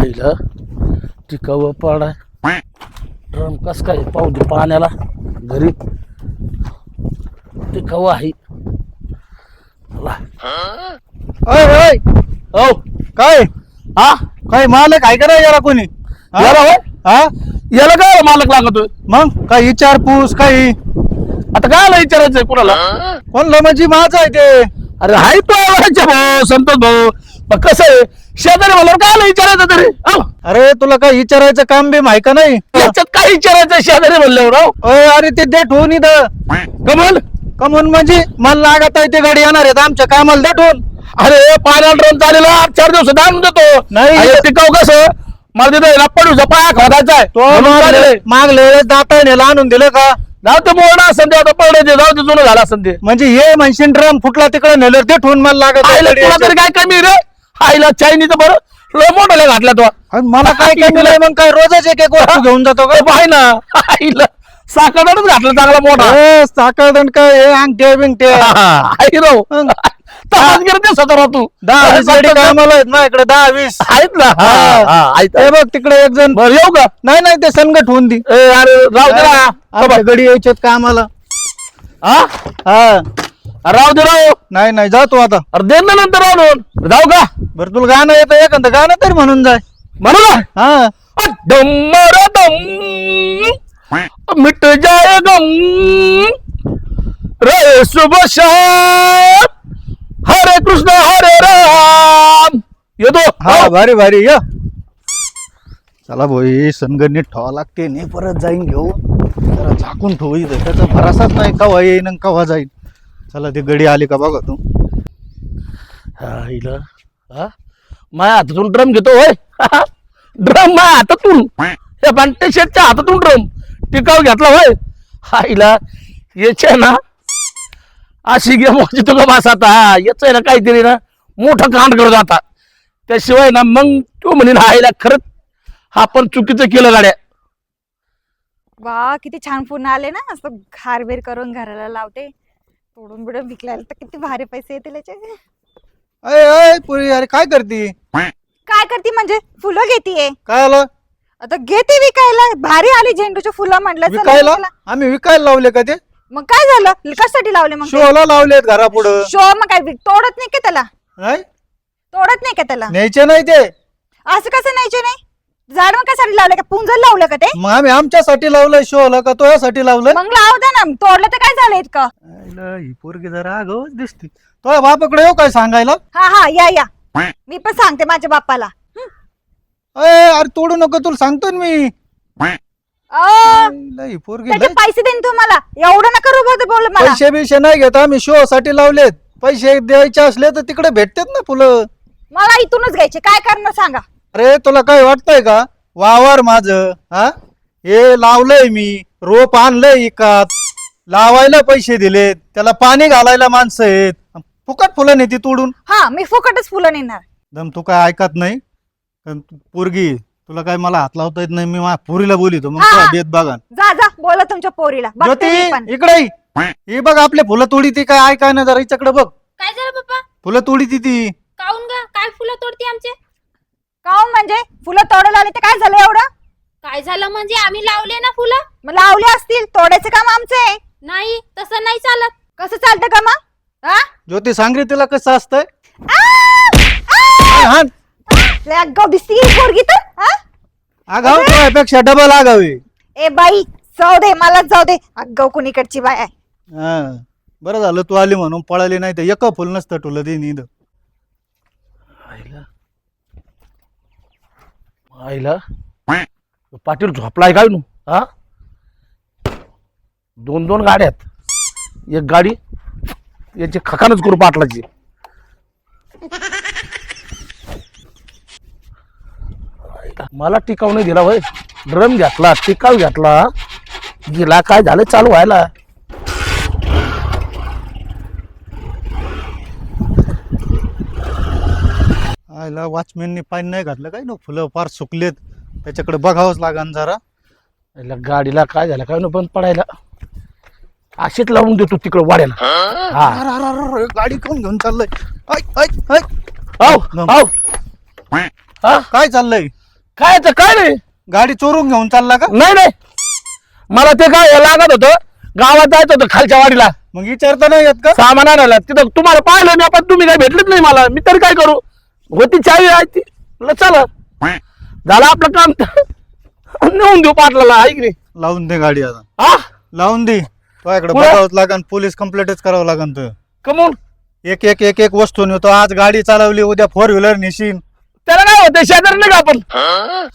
आईला टिकावं पाडाय ड्रम कस काय पाहू दे पाण्याला घरी टिकावं आहे. ओय ओय हो काय हा काय मालक आहे का नाही याला कोणी हा? याला होय? हा याला काय मालक लागतोय मग काय विचारपूस काही आता काय विचारायचंय कुणाला? कोणला म्हणजे माझं आहे ते अरे हाय तो आवडायचा भाऊ संतोष भाऊ मग कसं आहे शेजारी म्हणल्यावर काय विचारायचं तरी हो? अरे तुला काय विचारायचं काम बी माहिती का नाही याच्यात काय विचारायचं शेजारी म्हणल्यावर हो? ओय अरे ते देठ होऊन इथं कमल कमून म्हणजे मला लागत आहे ते गाडी येणार आहेत आमच्या कामाला देठून अरे पाण्याला ड्रम चालेला 4 दिवस आणून देतो नाही. अरे टिकाव कसं मला तिथं पडूचा पाया खोदायचा आहे तो म्हणून चाललंय. मागले वेळेस दाता नेला आणून दिलं का जाऊ ते मोडा असेल ते आता पडले जाऊ ते जुनं झालं असेल ते म्हणजे हे म्हणशील ड्रम फुटला तिकडे नेलं ते ठेवून मला लागत आहे आईला गाडी तुला यायची. तरी काय कमी रे आईला चायनीचं बरं लय मोठं घातला तो आणि मला काय कमी नाही मग काय रोजच एक वस्तू घेऊन जातो का पाय ना आईला साखरच घातला चांगला मोठा साखरदंड काय हे अंगठे बिंगठे आई राव तसाच करते सतरा तू 10-20 गाडी कामाला आहेत माझ्याकडे 10-20 आहेत ना हा, हा, आहेत. हे बघ तिकडे एक जण बरं येऊ का नाही नाही ते संगट होऊन दी ए, अरे राहू दे ना आपल्या गडी यायच्यात कामाला हा हा राहू दे राहू नाही नाही जातो आता अरे दे ना नंतर राहून जाऊ का बरं तुला गाणं येतं एखादं गाणं तरी म्हणून जाय म्हणू ना हा दम रे दम मिट जाए गम रे सुबह शाम हरे कृष्ण हरे राम येतो हा भारी भारी या चला भाई सनगणीत ठेवा लागते नाही परत जाईन घेऊन जरा झाकून ठेवू इथं त्याचा भरासाच नाही कवा येईन आणि कवा जाईन चला ते गडी आली का बघा तू हिला हा माझ्या हातातून ड्रम घेतो होय ड्रम माझ्या हातातून या बंटे शेटच्या हातातून ड्रम टिकाव घेतला होय हायला याच्या ना अशी गेम होती तुला बस आता याच आहे ना काहीतरी ना मोठं कांड करत आता त्याशिवाय ना मग तो म्हणे हायला खरंच आपण चुकीचं केलं गाड्या वा किती छान फोन आले ना असं घारबीर करून घराला लावते तोडून बिडून विकल्याला तर किती भारी पैसे येतील याचे. अय अय पुरी अरे काय करती काय करते म्हणजे फुलं घेतीये काय आलं आता घेते विकायला भारी आली झेंडूची फुलं म्हटलं चला विकायला विकायला. आम्ही विकायला लावले का ते मग काय झालं कशासाठी लावले मग शोला लावलेत घरापुढं शो मग काय तोडत नाही का त्याला नाही तोडत नाही का त्याला न्यायचे नाही ते असं कसं न्यायचे नाही झाड मग कशासाठी लावलं का पुंजल लावलं का ते मग आम्ही आमच्यासाठी लावलंय शोला का तुझ्यासाठी लावलंय मग लावू द्या ना तोडलं तर काय झालं इतकं आईला ही पोरगी जरा आगाऊच दिसते तो बापाकडे येऊ काय सांगायला हा हा या मी पण सांगते माझ्या बापाला अरे तोडू नको तुला सांगतो ना मी आईला ही पोरगी त्याचे लय- पैसे देईन तुम्हाला एवढं नका रोबोट बोल मला पैसे बिशे नाही घेत आम्ही शो साठी लावलेत पैसे द्यायचे असले तर तिकडे भेटतात ना फुलं मला इथूनच घ्यायचे काय करणार सांगा अरे तुला काय वाटतंय का वावर माझ हा हे लावलंय मी रोप आणलंय इकात लावायला पैसे दिलेत त्याला पाणी घालायला माणसं आहेत फुकट फुलं नेती तोडून हा मी फुकटच फुलं नेणार दम तू काय ऐकत नाही कारण तू पोरगी तुला काय मला हात लावता येत नाही मी माझ्या पोरीला बोलितो मग हा. तुला देत बघा जा जा बोला तुमच्या पोरीला बघते मी पण. ज्योती इकडे ये. ही बघ आपले फुलं तोडी ती काय ऐकाय ना जरा हिच्याकडे बघ काय झालं पप्पा फुलं तोडी ती काऊन ग काय फुलं तोडते आमचे काहून म्हणजे फुलं तोडायला आले ते काय झालं एवढं काय झालं म्हणजे आम्ही लावले ना फुलं मग लावले असतील तोडायचं काम आमचं आहे नाही तसं नाही चालत कसं चालतं का मग हा? ज्योती सांग रे तिला कसं असतंय आ! आ! हा लय आगाऊ दिसती ही पोरगी तर हा? आगाव तुझ्यापेक्षा डबल आगावी ए बाई जाऊ दे मलाच जाऊ दे आगाऊ कुणीकडची बाय आहे हा बरं झालं तू आली म्हणून पळाली नाही तर एक फुल नसतं तुला दे नीद आईला पाटील झोपलाय काय नू हा 2 गाड्यात एक गाडी याची खकानच करू पाटलाची मला टिकाव नाही दिला भाई ड्रम घेतला टिकाव घेतला गेला काय झालं चालू व्हायला आयला वॉचमॅननी पाणी नाही घातलं काय ना फुलं फार सुकलेत त्याच्याकडे बघावंच लागन जरा याला गाडीला काय झालं काय ना बंद पडायला अशीच लावून देतो तिकडं वाड्याला हा अरे, अरे, अरे, अरे, गाडी कोण घेऊन चाललंय ऐक ऐक ऐक औ, औ. हा काय चाललंय काय काय नाही गाडी चोरून घेऊन चालला का? नाही नाही मला ते काय लागत होतं गावात जायचं होतं खालच्या वाडीला मग विचारता नाही येत का? सामान आणायला तिथं तुम्हाला पाहिलं मी पण तुम्ही काय भेटलेच नाही मला मी तरी काय करू होती चावी आहे ती म्हणलं चला झालं आपलं काम नेऊन देऊ पाटलाला ऐक नाही लावून दे गाडी आता, हा लावून दे. तुझ्याकडे पुढं? बघावंच लागन, पोलीस कंप्लेंटच करावं लागन. तुझं कमून एक एक एक एक वस्तू नेतो. आज गाडी चालवली, उद्या 4 व्हीलर नेशीन. त्याला काय होतं शेजारी नाही का आपण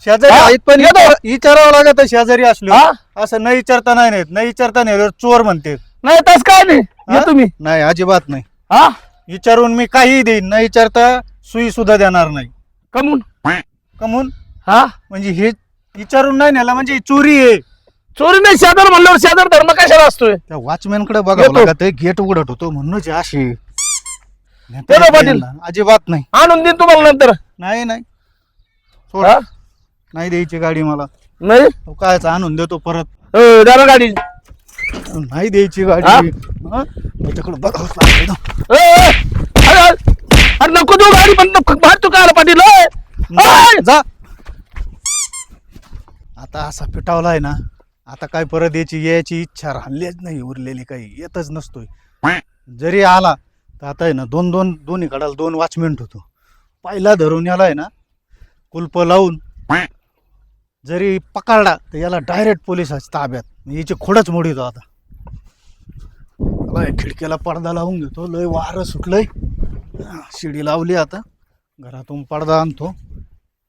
शेजारी हा? आहेत पण येतो. विचारावं लागत शेजारी असलो. हा? असं नाही विचारता नाही नेत, नाही विचारता नेल्यावर चोर म्हणते. नाही तस काय नाही हा? ये तुम्ही नाही अजिबात नाही. हा विचारून मी काही देईन, नाही विचारता सुई सुद्धा देणार नाही. कमून कमून हा म्हणजे हे विचारून नाही नेला म्हणजे ही चोरी आहे. चोरी नाही शेजार म्हणल्यावर शेजार धर्म कशाला असतोय त्या वॉचमॅन कडे बघावं येतो. लागत, गेट उघडत होतो म्हणूनच हे अशी. येतो पाटील. अजिबात नाही. आणून देईन तुम्हाला नंतर नाही नाही सोड. हा? नाही द्यायची गाडी मला. नाही तो कायच आणून देतो परत. द्या गाडी नाही द्यायची गाडी. हा? हा? त्याच्याकडे बघावंच लागतं. अरे नको देऊ गाडी पण नको बाहेर तू काय पाटील ओय. ओय. जा. आता असा पिटावलाय ना, आता काय परत यायची इच्छा राहिलीच नाही उरलेली, काही येतच नसतोय. जरी आला तर आता आहे ना दोन्ही कडाला 2 वॉचमेन होतो. पहिला धरून याला आहे ना कुलप लावून जरी पकडला तर याला डायरेक्ट पोलिसाच्या ताब्यात. याची खोडच मोडीतो. आता त्याला खिडकीला पडदा लावून घेतो. लय वारं सुटलंय. शिडी लावली. आता घरातून पडदा आणतो.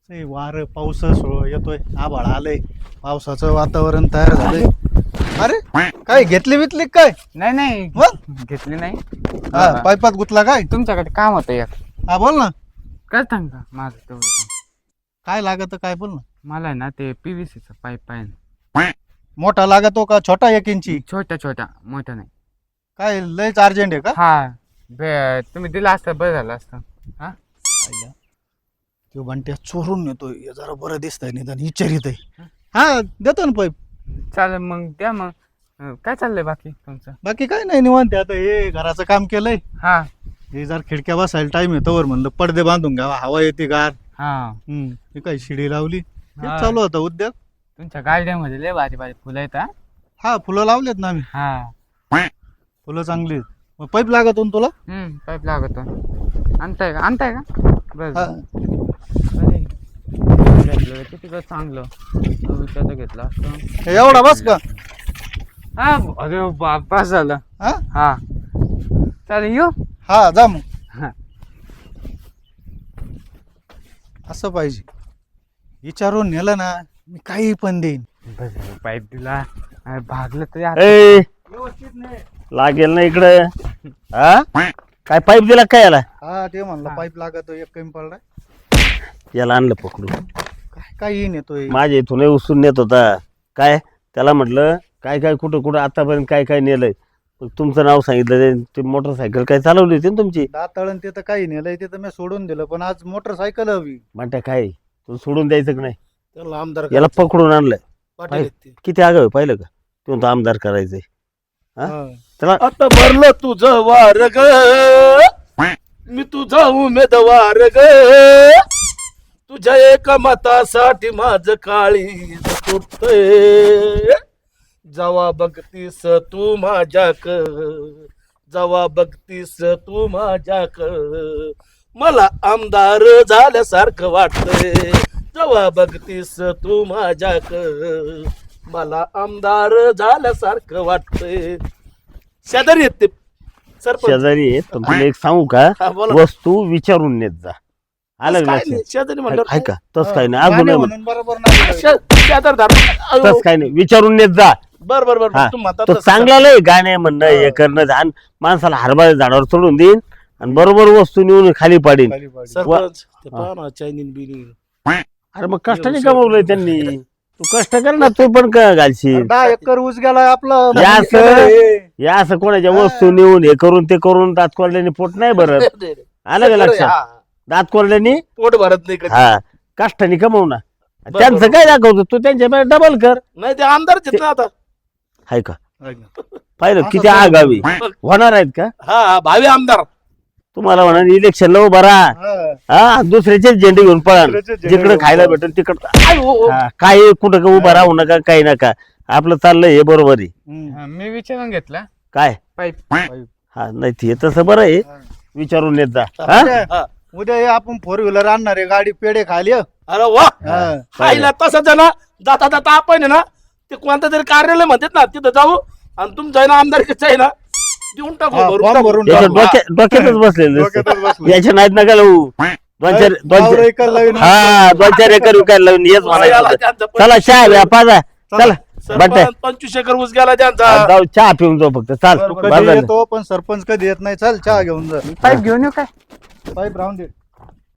ते वारं पाऊस येतोय, आभाळ आलंय, पावसाचं वातावरण तयार झालंय. अरे काय घेतली बितली काय? नाही नाही मग घेतली नाही. हा, पाईपात गुतला काय? तुमच्याकडे काम होतं एक. हा बोल ना, काय सांगता माझं तेवढं काम. काय लागत काय बोल ना. मला आहे ना ते पीव्हीसीचा पाईप आहे. मोठा लागतो का छोटा 1 इंची? छोट्या छोट्या, मोठ्या नाही. काय लयच अर्जंट आहे का? हा तुम्ही दिला असतं बरं झालं असतं. हा आईला, तो बंट्या चोरून नेतोय. हे जरा बरं दिसतंय, निदान विचारित आहे. हा देतो ना पाईप. चालेल मग द्या. मग काय चाललंय बाकी तुमचं? बाकी काय नाही, निवांत आहे. आता हे घराचं काम केलंय. हा हे जर खिडक्या बसायला टाइम येतो वर म्हणलं पडदे बांधून घ्यावा, हवा येते गार. हा हे काय शिडी लावली. हे हा. चालू होता उद्योग. तुमच्या गार्डनमध्ये लय भारी भारी फुलं आहेत. हा? हा फुलं लावलेत ना आम्ही. हा फुलं चांगली आहेत. मग पाईप लागत होता तुला? पाईप लागतो. आणताय का बरं हा. अरे, घेतलं किती का चांगलं विचारलं घेतलं असतं. हे एवढा बस का? हा अरे बापा झालं. हा हा चालेल येऊ. हा जा मग. हा. असं पाहिजे. विचारून नेलं ना मी काही पण देईन. बरं, पाईप दिला. अरे, भागलं तरी ए व्यवस्थित नाही. लागेल ना इकडे हा काय पाईप दिला काय याला हा ते म्हणलं पाईप लागत एक कमी पडलाय. याला आणलं पकडून काय काही नेतोय. माझ्या इथून उचलून नेत होता काय त्याला म्हटलं काय काय कुठं कुठं आतापर्यंत काय काय नेलंय. मग तुमचं नाव सांगितलं ते मोटरसायकल काय चालवली होती ना तुमची. दाताळण ते तर काही नेलंय, ते तर मी सोडून दिलं. पण आज मोटरसायकल हवी. म्हणता काय तू सोडून द्यायचं का नाही. त्याला आमदार याला पकडून आणलंय. पाटील किती आगाव पाहिलं का तू म्हणतो आमदार करायचंय. हा. त्याला आता भरलं तुझं वार ग मी तुझा उमेदवार ग तुझ्या एका मतासाठी माझं काळी तुटतंय. जवा बघतीस तू माझ्याक जवा बघतीस तू माझ्याक मला आमदार झाल्यासारखं वाटतंय. जवा बघतीस तू माझ्याक मला आमदार झाल्यासारखं वाटतंय. शेजारी आहेत ते सरपंच शेजारी आहे पण तुला एक सांगू का हा, बोला ना. वस्तू विचारून नेत जा. आलं तसं का काय लक्षात? नाही, शेजारी म्हणल्यावर आहे का तस काय नाही गाणे अजून म्हणून बरोबर नाही. शेजार धर्म तस काय नाही विचारून नेत जा. बर बर बर हा. तू म्हणता तो तसं. चांगला लय गाणे म्हणणं हे करणं आणि माणसाला हरभरा झाडावर सोडून देईन आणि बरोबर वस्तू नेऊन खाली पाडीन. खाली पाडी. सरपंच ते पहा ना चायनीन बिनी अरे मग कष्टाने कमवलंय त्यांनी. तू कष्ट कर ना तू पण का घालशील. 10 एकर ऊस गेलाय आपला. या असं या असं कोणाच्या वस्तू नेऊन हे करून ते करून दात कोरड्याने पोट नाही भरत. आलं का लक्षात. हा, दात कोरड्याने पोट भरत नाही कधी. हा कष्टाने कमव ना. बरं, त्यांचं बरं. काय दाखवतो तू त्यांच्या डबल कर. नाही ते आमदारच आहेत ना आता. हाय का ऐक ना. पाहिलं असं किती करू आगावी बघ. होणार आहेत का. हा भावी आमदार तुम्हाला म्हणा इलेक्शनला उभा राहा हा. हा दुसऱ्याचेच झेंडे घेऊन पळा दुसऱ्याचेच झेंडे जिकडे घेऊन खायला पळा. भेटेल तिकडं आय हो, हो. काय कुठं का उभा राहू नका काही नका आपलं चाललंय हे बरोबर आहे हम्म. मी विचारून घेतला काय पाईप हा नाही ते तसं बरं आहे विचारून येत जा हा? उद्या- उद्या हे आपण फोर व्हीलर आणणार आहे गाडी पेढे खाली अरे वा हा. आईला तसंच आहे ना जाता जाता आपण आहे ना ते कोणतं तरी कार्यालय म्हणतात ना तिथं जाऊ आणि तुमचं आहे ना आमदारकीचं आहे ना देऊन टाकू हा, भरून फॉर्म टाकू. भरून याच्या टाकू. डोक्यातच बसलेलं डोक्यातच दिसतं. बसलंय. याच्या नाहीत नका लावू वावर एकर लावीन. हा 2-4 एकर विकायला लावून येच म्हणायचं त्यांचं होतं. चला चहा घ्या पाजा चला बट्या सरपंच 25 एकर ऊस गेला त्यांचा जाऊ चहा पिऊन जाऊ फक्त चाल कधी बरं झालं. येतो पण सरपंच कधी येत नाही चल चहा घेऊन जा पाईप घेऊन येऊ काय पाईप राहून दे